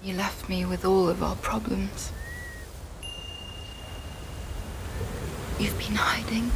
You left me with all of our problems. You've been hiding.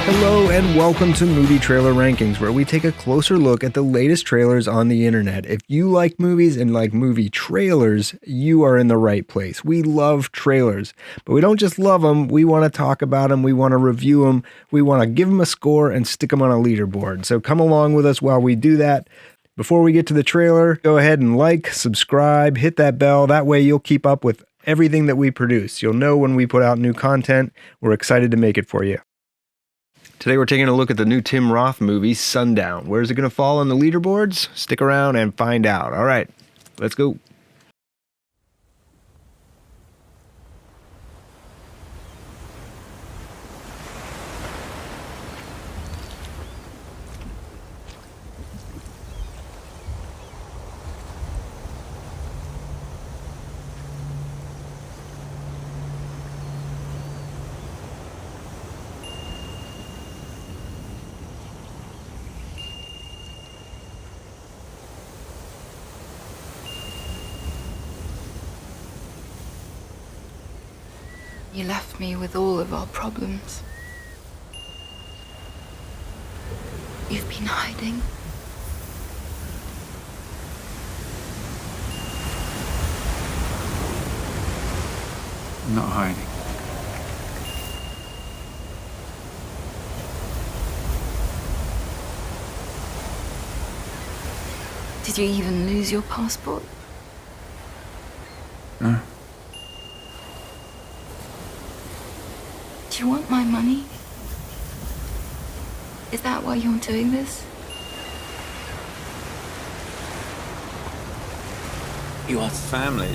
Hello and welcome to Movie Trailer Rankings, where we take a closer look at the latest trailers on the internet. If you like movies and like movie trailers, you are in the right place. We love trailers, but we don't just love them. We want to talk about them. We want to review them. We want to give them a score and stick them on a leaderboard. So come along with us while we do that. Before we get to the trailer, go ahead and like, subscribe, hit that bell. That way you'll keep up with everything that we produce. You'll know when we put out new content. We're excited to make it for you. Today we're taking a look at the new Tim Roth movie, Sundown. Where's it going to fall on the leaderboards? Stick around and find out. All right, let's go. You left me with all of our problems. You've been hiding. I'm not hiding. Did you even lose your passport? No. Do you want my money? Is that why you're doing this? You are family.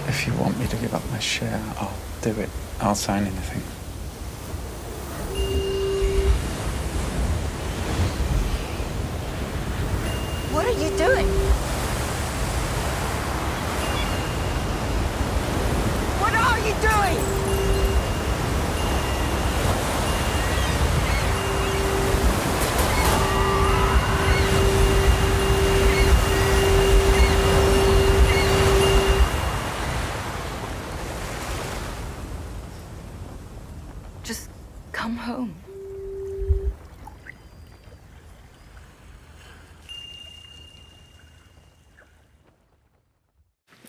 If you want me to give up my share, I'll do it. I'll sign anything. What are you doing? What are you doing? Just come home.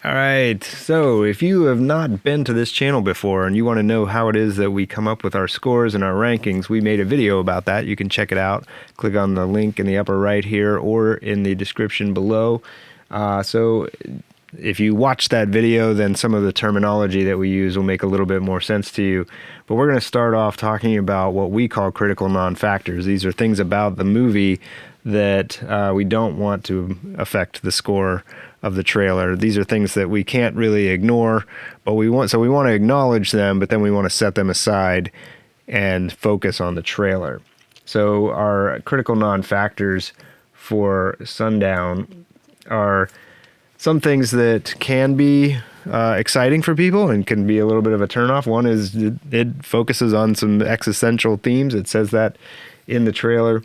All right, so if you have not been to this channel before and you want to know how it is that we come up with our scores and our rankings, we made a video about that. You can check it out. Click on the link in the upper right here or in the description below. So if you watch that video, then some of the terminology that we use will make a little bit more sense to you. But we're going to start off talking about what we call critical non-factors. These are things about the movie that we don't want to affect the score of the trailer. These are things that we can't really ignore, but we want to acknowledge them, but then we want to set them aside and focus on the trailer. So our critical non-factors for Sundown are some things that can be exciting for people and can be a little bit of a turnoff. One is it focuses on some existential themes. It says that in the trailer.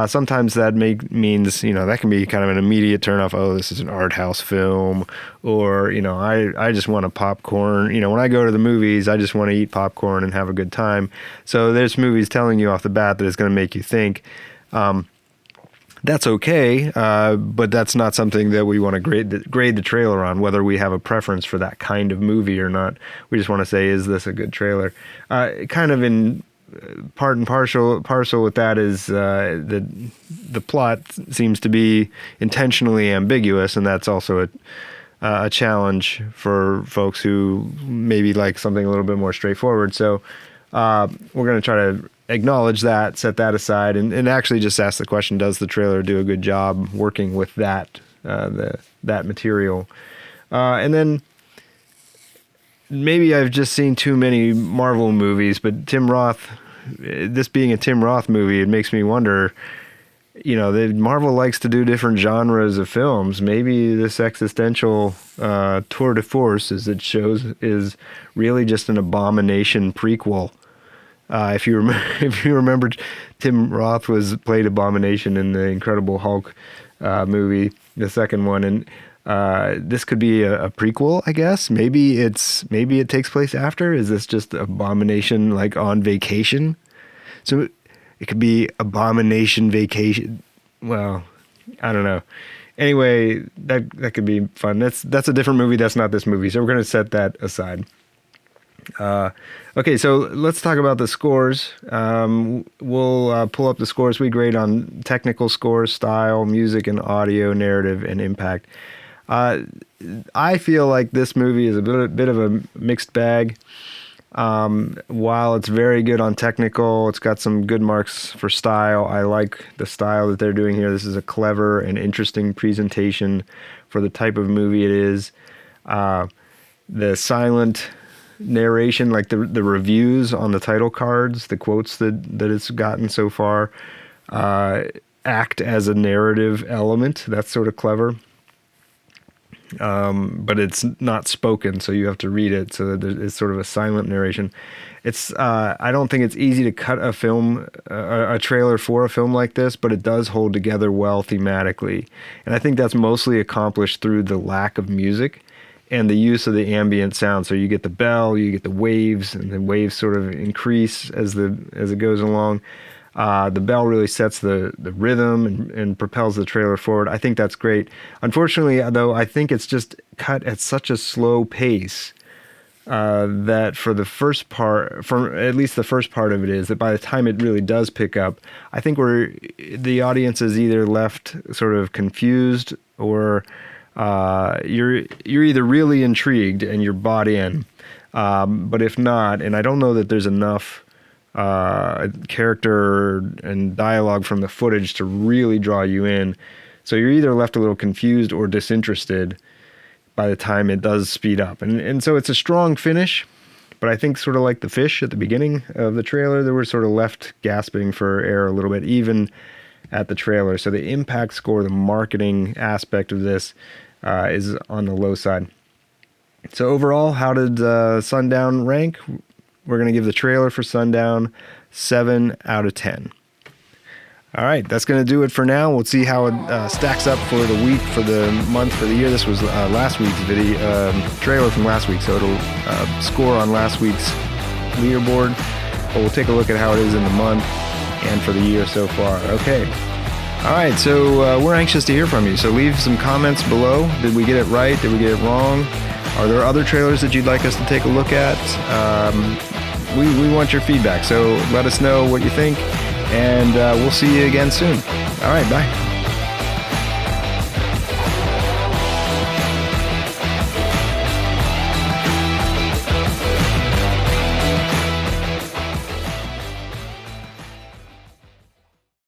Sometimes that means, that can be kind of an immediate turnoff. Oh, this is an art house film, or, I just want a popcorn. When I go to the movies, I just want to eat popcorn and have a good time. So there's movies telling you off the bat that it's going to make you think. That's okay, but that's not something that we want to grade the trailer on, whether we have a preference for that kind of movie or not. We just want to say, is this a good trailer? Kind of in part and parcel with that is the plot seems to be intentionally ambiguous, and that's also a challenge for folks who maybe like something a little bit more straightforward. So we're going to try to acknowledge that, set that aside, and actually just ask the question, does the trailer do a good job working with that material? And then maybe I've just seen too many Marvel movies, but Tim Roth, this being a Tim Roth movie, it makes me wonder, Marvel likes to do different genres of films. Maybe this existential tour de force, as it shows, is really just an Abomination prequel. If you remember, Tim Roth played Abomination in the Incredible Hulk movie, the second one, and this could be a prequel, I guess. Maybe it takes place after. Is this just Abomination like on vacation? So it could be Abomination Vacation. Well, I don't know. Anyway, that could be fun. That's a different movie. That's not this movie. So we're going to set that aside. Okay, so let's talk about the scores. We'll pull up the scores we grade on technical scores, style, music, and audio, narrative, and impact. I feel like this movie is a bit of a mixed bag. While it's very good on technical, it's got some good marks for style. I like the style that they're doing here. This is a clever and interesting presentation for the type of movie it is. The silent narration, like the reviews on the title cards, the quotes that it's gotten so far, act as a narrative element. That's sort of clever. But it's not spoken, so you have to read it. So it's sort of a silent narration. I don't think it's easy to cut a film, a trailer for a film like this, but it does hold together well thematically. And I think that's mostly accomplished through the lack of music and the use of the ambient sound. So you get the bell, you get the waves, and the waves sort of increase as it goes along. The bell really sets the rhythm and propels the trailer forward. I think that's great. Unfortunately, though, I think it's just cut at such a slow pace that for the first part, for at least the first part of it is, that by the time it really does pick up, I think the audience is either left sort of confused or you're either really intrigued and you're bought in. But if not, and I don't know that there's enough character and dialogue from the footage to really draw you in. So you're either left a little confused or disinterested by the time it does speed up. And so it's a strong finish, but I think sort of like the fish at the beginning of the trailer, they were sort of left gasping for air a little bit, even at the trailer. So the impact score, the marketing aspect of this is on the low side. So overall, how did Sundown rank? We're going to give the trailer for Sundown 7 out of 10. All right, that's going to do it for now. We'll see how it stacks up for the week, for the month, for the year. This was last week's video trailer from last week, so it'll score on last week's leaderboard. But we'll take a look at how it is in the month and for the year so far. Okay. All right, so we're anxious to hear from you. So leave some comments below. Did we get it right? Did we get it wrong? Are there other trailers that you'd like us to take a look at? We want your feedback, so let us know what you think, and we'll see you again soon. All right, bye.